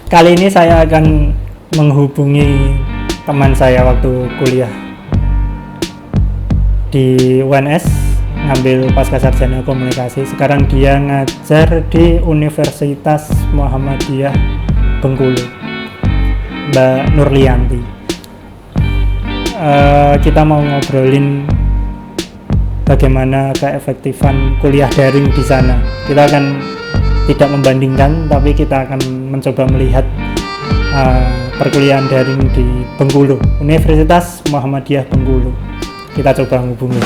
Kali ini saya akan menghubungi teman saya waktu kuliah di UNS, ngambil pasca sarjana komunikasi. Sekarang dia ngajar di Universitas Muhammadiyah Bengkulu, Mbak Nurlianti. Kita mau ngobrolin bagaimana keefektifan kuliah daring di sana. Kita akan tidak membandingkan, tapi kita akan mencoba melihat perkuliahan daring di Bengkulu, Universitas Muhammadiyah Bengkulu. Kita coba hubungi.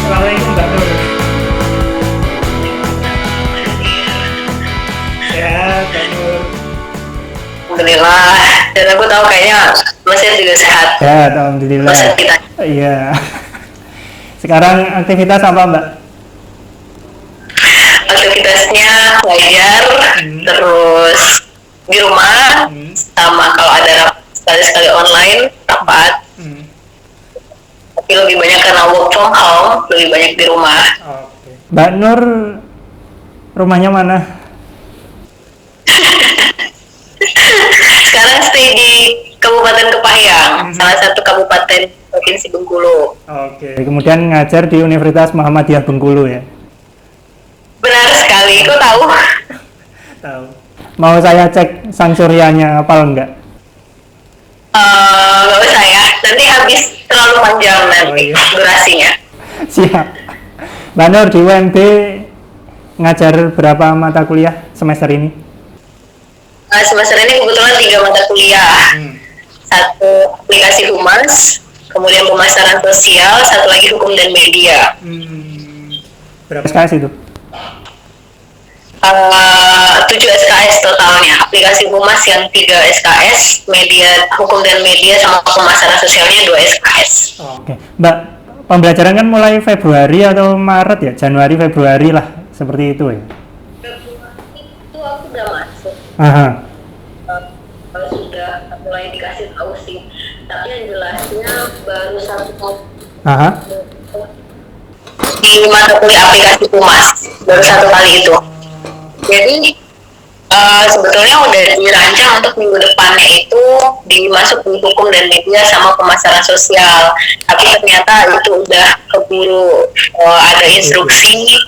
Assalamualaikum Mbak Nur. Sehat Mbak Nur. Alhamdulillah. Dan aku tahu kayaknya Mesir juga sehat. Sehat, alhamdulillah. Mesir kita. Iya. Sekarang aktivitas apa Mbak? Aktivitasnya belajar, terus di rumah, sama kalau ada rapat sekali-sekali online, rapat. Tapi lebih banyak karena work from home, lebih banyak di rumah. Oke. Mbak Nur, rumahnya mana? Sekarang stay di Kabupaten Kepahyang, salah satu kabupaten Provinsi Bengkulu. Oke. Kemudian ngajar di Universitas Muhammadiyah Bengkulu ya? Benar sekali, kok tahu? Tahu. Mau saya cek sang suryanya hafal enggak? Nggak usah ya, nanti habis terlalu panjang nanti durasinya. Siap. Mbak Nur, di UNB ngajar berapa mata kuliah semester ini? Semester ini kebetulan 3 mata kuliah. Satu aplikasi humas, kemudian pemasaran sosial, satu lagi hukum dan media. Berapa SKS itu? 7 SKS totalnya. Aplikasi humas yang 3 SKS, media hukum dan media sama pemasaran sosialnya 2 SKS. Oke. Mbak, pembelajaran kan mulai Februari atau Maret ya? Januari, Februari lah, seperti itu ya? Itu aku udah masuk. Aha. Kalau sudah mulai dikasih tahu sih. Tapi yang jelasnya baru satu Aha. di mata kuliah aplikasi humas, baru satu kali itu. Jadi sebetulnya udah dirancang untuk minggu depannya itu dimasuk di hukum dan media sama pemasaran sosial, tapi ternyata itu udah keburu ada instruksi,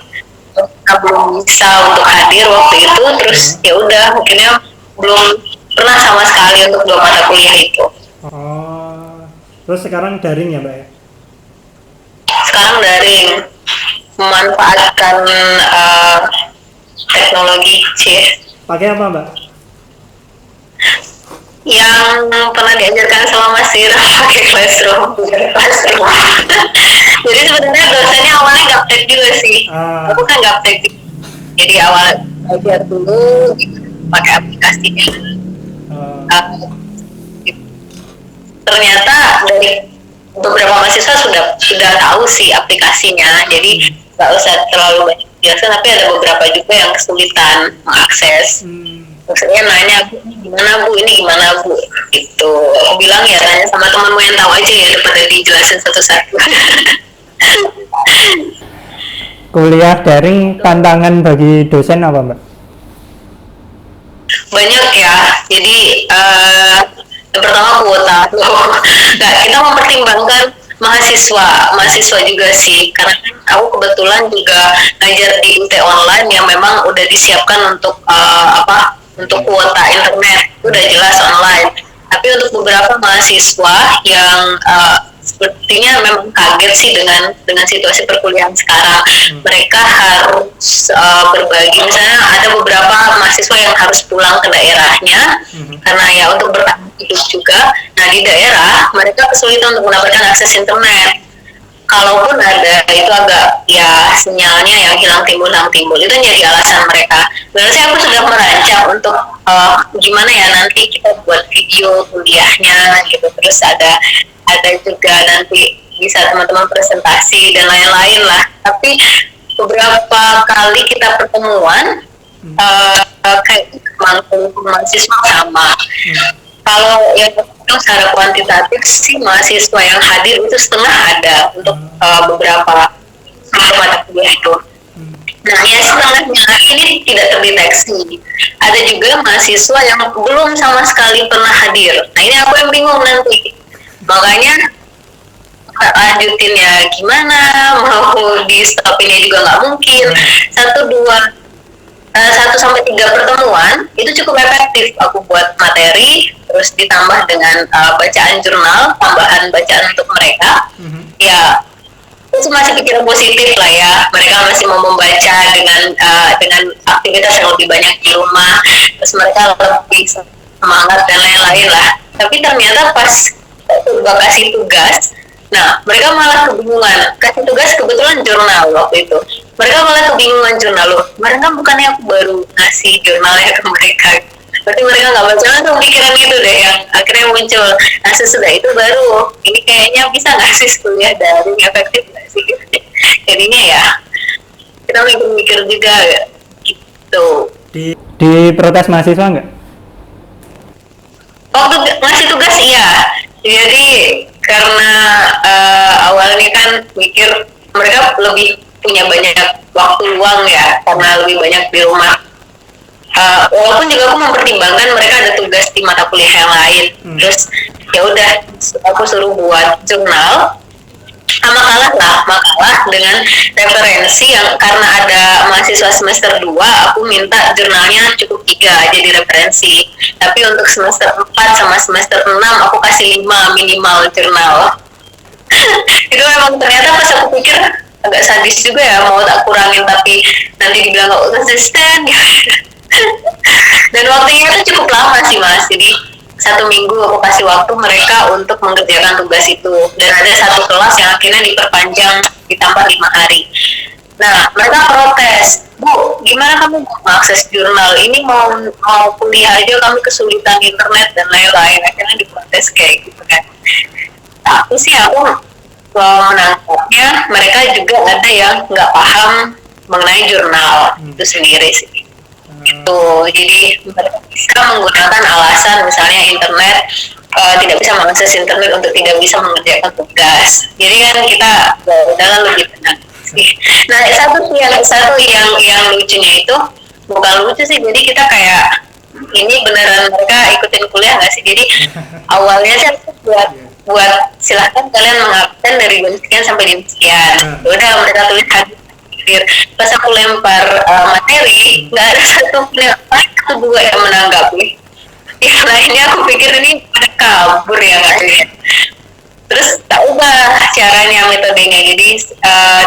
kita belum bisa untuk hadir waktu itu, terus ya udah akhirnya belum pernah sama sekali untuk 2 mata kuliah itu. Oh, terus sekarang daring ya Mbak ya? Sekarang daring, memanfaatkan teknologi Pakai apa Mbak? yang pernah diajarkan sama Mas Ira, pakai Classroom. Jadi sebenarnya dosennya awalnya gaptek juga sih. Aku kan gaptek. Jadi awal belajar dulu pakai aplikasinya. Ternyata dari beberapa mahasiswa sudah tahu sih aplikasinya. Jadi nggak usah terlalu banyak biasa, tapi ada beberapa juga yang kesulitan mengakses. Maksudnya nanya, ini gimana bu, gitu. Aku bilang ya tanya sama temanmu yang tahu aja ya, daripada dijelasin satu-satu. Kuliah daring tantangan bagi dosen apa Mbak? Banyak ya, jadi yang pertama kuota. Nah, kita mempertimbangkan mahasiswa juga sih, karena aku kebetulan juga ngajar di UT online yang memang udah disiapkan untuk untuk kuota internet, udah jelas online. Tapi untuk beberapa mahasiswa yang sepertinya memang kaget sih dengan situasi perkuliahan sekarang. Mereka harus berbagi, misalnya ada beberapa mahasiswa yang harus pulang ke daerahnya karena ya untuk bertahan hidup juga. Nah di daerah mereka kesulitan untuk mendapatkan akses internet. kalaupun ada itu agak ya sinyalnya yang hilang timbul itu jadi alasan mereka. Berarti aku sudah merancang untuk gimana ya nanti kita buat video kuliahnya gitu, terus ada juga nanti bisa teman-teman presentasi dan lain-lain lah. Tapi beberapa kali kita pertemuan kayak mahasiswa sama. Kalau yang secara kuantitatif sih mahasiswa yang hadir itu setengah ada untuk beberapa mata kuliah itu. Nah, yang setengahnya ini tidak terdeteksi. Ada juga mahasiswa yang belum sama sekali pernah hadir. Nah, ini aku yang bingung nanti. Makanya lanjutin ya gimana, mau di stopinnya juga nggak mungkin. 1-3 pertemuan itu cukup efektif aku buat materi, terus ditambah dengan bacaan jurnal, tambahan bacaan untuk mereka. Ya itu masih pikiran positif lah ya, mereka masih mau membaca dengan aktivitas yang lebih banyak di rumah, terus mereka lebih semangat dan lain-lain lah. Tapi ternyata pas coba kasih tugas, nah mereka malah kebingungan. Kasih tugas kebetulan jurnal waktu itu, mereka malah kebingungan jurnal loh. Mereka bukannya aku baru ngasih jurnalnya ke mereka, berarti mereka nggak baca, langsung pikiran itu deh yang akhirnya muncul. Nah sesudah itu baru ini kayaknya bisa nggak sih kuliah daring efektif nggak sih? Jadinya ya kita mikir juga gitu. Di protes mahasiswa nggak? Waktu ngasih tugas iya. Jadi karena awalnya kan mikir mereka lebih punya banyak waktu luang ya karena lebih banyak di rumah. Walaupun juga aku mempertimbangkan mereka ada tugas di mata kuliah yang lain. Terus ya udah aku suruh buat jurnal, makalah dengan referensi yang karena ada mahasiswa semester 2 aku minta jurnalnya cukup 3 jadi referensi. Tapi untuk semester 4 sama semester 6 aku kasih 5 minimal jurnal. Itu memang ternyata pas aku pikir agak sadis juga ya, mau tak kurangin tapi nanti dibilang gak konsisten. Dan waktunya itu cukup lama sih Mas, jadi 1 minggu aku kasih waktu mereka untuk mengerjakan tugas itu, dan ada 1 kelas yang akhirnya diperpanjang ditambah 5 hari. Nah mereka protes, Bu gimana kamu mengakses jurnal ini, mau kuliah aja kami kesulitan internet dan lain-lain. Akhirnya diprotes kayak gitu kan. Tapi sih aku menangkapnya mereka juga ada yang nggak paham mengenai jurnal itu sendiri sih. Jadi mereka bisa menggunakan alasan misalnya internet, tidak bisa mengakses internet untuk tidak bisa mengerjakan tugas. Jadi kan kita dalam lebih tenang sih. Nah satu yang lucunya itu bukan lucu sih, jadi kita kayak ini beneran mereka ikutin kuliah nggak sih? Jadi awalnya sih buat silahkan kalian mengabsen dari jam sekian sampai jam sekian. Udah mereka tulis pas aku lempar materi nggak ada satu dua yang menanggapi. Yang lainnya aku pikir ini pada kabur ya kayaknya. Terus tak ubah caranya, metodenya. Jadi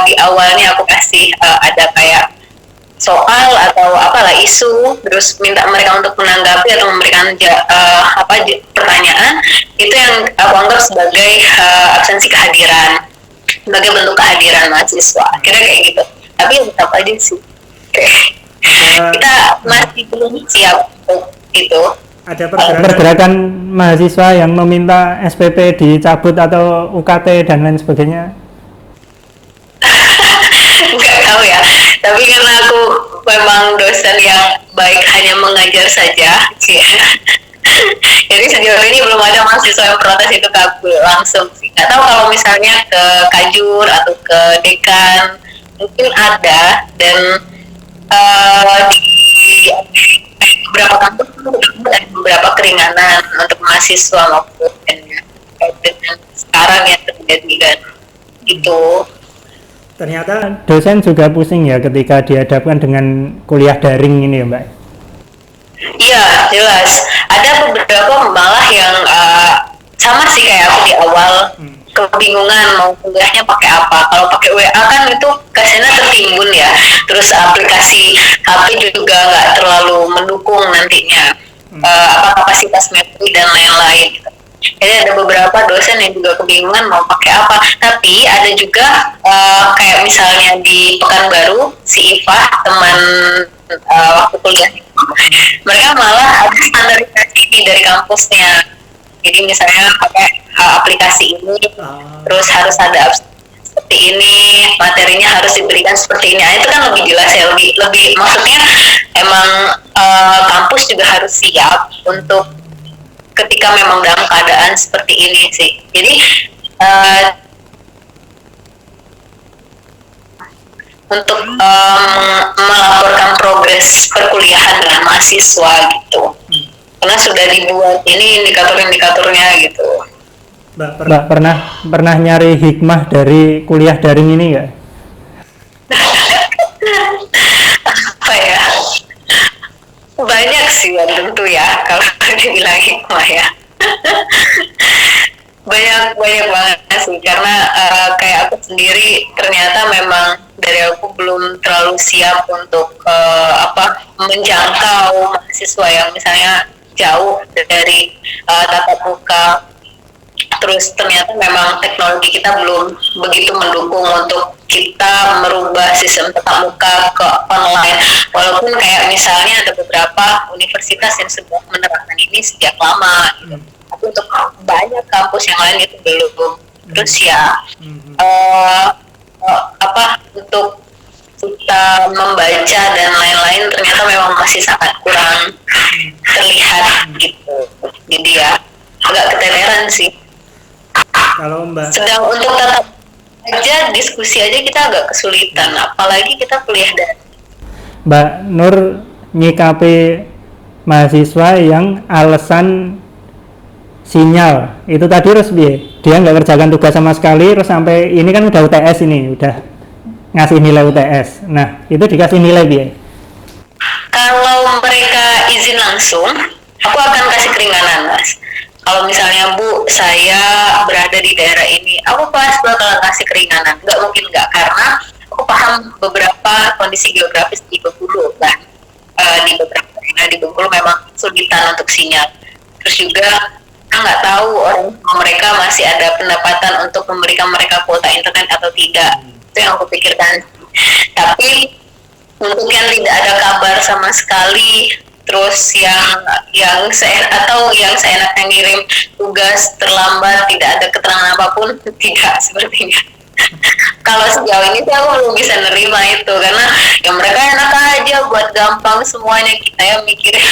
di awalnya aku kasih ada kayak soal atau apalah isu, terus minta mereka untuk menanggapi atau memberikan pertanyaan. Itu yang aku anggap sebagai absensi kehadiran, sebagai bentuk kehadiran mahasiswa. Akhirnya kayak gitu. Tapi tetap aja sih kita masih belum siap untuk itu. Ada pergerakan mahasiswa yang meminta SPP dicabut atau UKT dan lain sebagainya? Nggak tahu ya, tapi karena aku memang dosen yang baik hanya mengajar saja jadi sejauh ini belum ada mahasiswa yang protes itu kabur langsung sih. Nggak tahu kalau misalnya ke Kajur atau ke Dekan mungkin ada, dan di beberapa kampus ada beberapa keringanan untuk mahasiswa maupun dengan sekarang yang terjadi kan gitu. Ternyata dosen juga pusing ya ketika dihadapkan dengan kuliah daring ini ya Mbak? Iya jelas, ada beberapa malah yang sama sih kayak aku di awal, kebingungan mau kuliahnya pakai apa. Kalau pakai WA kan itu kesannya tertimbun ya, terus aplikasi HP juga nggak terlalu mendukung nantinya kapasitas memori dan lain-lain gitu. Jadi ada beberapa dosen yang juga kebingungan mau pakai apa. Tapi ada juga kayak misalnya di Pekanbaru, si Iva teman waktu kuliah, mereka malah ada standarisasi ini dari kampusnya. Jadi misalnya pakai aplikasi ini, terus harus ada seperti ini, materinya harus diberikan seperti ini. Nah, itu kan lebih jelas ya, lebih maksudnya emang kampus juga harus siap untuk ketika memang dalam keadaan seperti ini sih. Jadi untuk melaporkan progres perkuliahan dengan mahasiswa gitu, karena sudah dibuat ini indikator-indikatornya gitu. Mbak pernah nyari hikmah dari kuliah daring ini nggak? Apa ya? Banyak sih ya tentu ya kalau dibilang hikmah ya. banyak banget sih, karena kayak aku sendiri ternyata memang dari aku belum terlalu siap untuk menjangkau mahasiswa yang misalnya jauh dari tatap muka. Terus ternyata memang teknologi kita belum begitu mendukung untuk kita merubah sistem tatap muka ke online. Walaupun kayak misalnya ada beberapa universitas yang sudah menerapkan ini sejak lama, gitu. Tapi untuk banyak kampus yang lain itu belum. Terus ya untuk kita membaca dan lain-lain ternyata memang masih sangat kurang terlihat gitu. Jadi ya agak keteteran sih. Kalau Mbak, sedang untuk tetap aja diskusi aja kita agak kesulitan, apalagi kita kuliah dari Mbak Nur nyikapi mahasiswa yang alasan sinyal itu tadi terus dia nggak kerjakan tugas sama sekali, terus sampai ini kan udah UTS, ini udah ngasih nilai UTS, nah itu dikasih nilai biaya. Kalau mereka izin langsung, aku akan kasih keringanan, Mas. Kalau misalnya Bu, saya berada di daerah ini, aku pas bakalan kasih keringanan. Nggak mungkin nggak, karena aku paham beberapa kondisi geografis di Bengkulu kan. Di beberapa daerah di Bengkulu memang kesulitan untuk sinyal. Terus juga nggak tahu orang mereka masih ada pendapatan untuk memberikan mereka kuota internet atau tidak. Itu yang aku pikirkan. Tapi untuk yang tidak ada kabar sama sekali, terus yang seenaknya ngirim tugas terlambat, tidak ada keterangan apapun, tidak sepertinya. Kalau sejauh ini sih aku belum bisa nerima itu, karena ya mereka enak aja buat gampang semuanya, kita yang mikirin.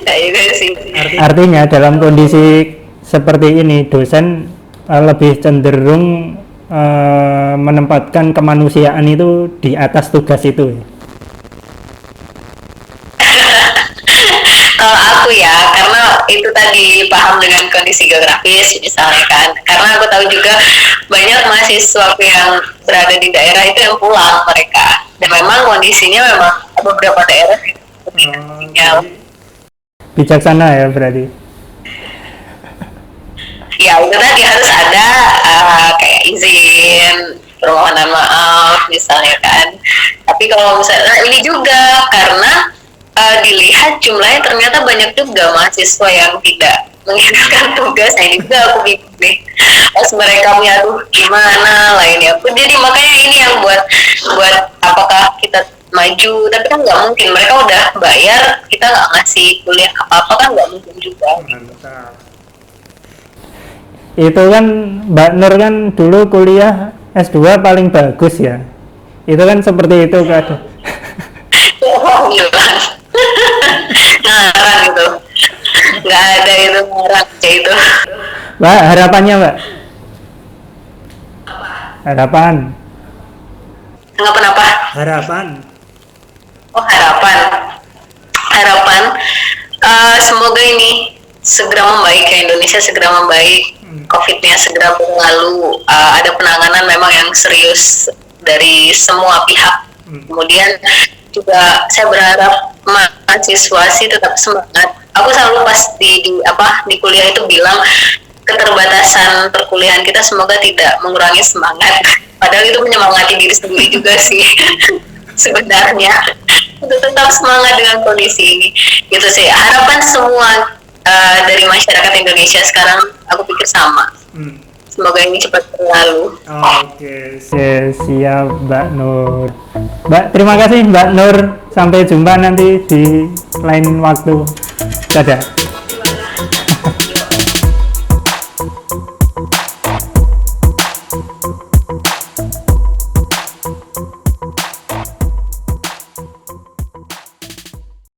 Nah, itu sih. Artinya dalam kondisi seperti ini dosen lebih cenderung menempatkan kemanusiaan itu di atas tugas itu. Kalau aku ya, karena itu tadi paham dengan kondisi geografis misalnya kan, karena aku tahu juga banyak mahasiswa yang berada di daerah itu yang pulang mereka, dan memang kondisinya memang beberapa daerah sinyal. Bijaksana ya berarti. Ya itu tadi harus ada kayak izin, permohonan maaf misalnya kan. Tapi kalau misalnya ini juga karena dilihat jumlahnya ternyata banyak juga mahasiswa yang tidak mengirimkan tugas. Nah ini juga aku bingung nih, pas mereka punya gimana lainnya. Jadi makanya ini yang buat apakah kita maju, tapi kan nggak mungkin, mereka udah bayar, kita nggak ngasih kuliah apa-apa kan nggak mungkin juga. Itu kan Mbak Nur kan dulu kuliah S2 paling bagus ya, itu kan seperti itu kan. Oh gila, ngarang gitu, nggak ada itu ngarang kayak itu. Mbak, harapannya Mbak? Harapan? Kenapa? Harapan? Oh harapan, semoga ini segera membaik ya, Indonesia segera membaik, COVID-nya segera berlalu, ada penanganan memang yang serius dari semua pihak. Kemudian juga saya berharap mahasiswa sih tetap semangat. Aku selalu pas di kuliah itu bilang keterbatasan perkuliahan kita semoga tidak mengurangi semangat. Padahal itu menyemangati diri sendiri juga sih sebenarnya, untuk tetap semangat dengan kondisi ini. Gitu sih harapan semua dari masyarakat Indonesia sekarang, aku pikir sama. Semoga ini cepat berlalu. Oke, siap Mbak Nur. Mbak, terima kasih Mbak Nur. Sampai jumpa nanti di lain waktu. Dadah.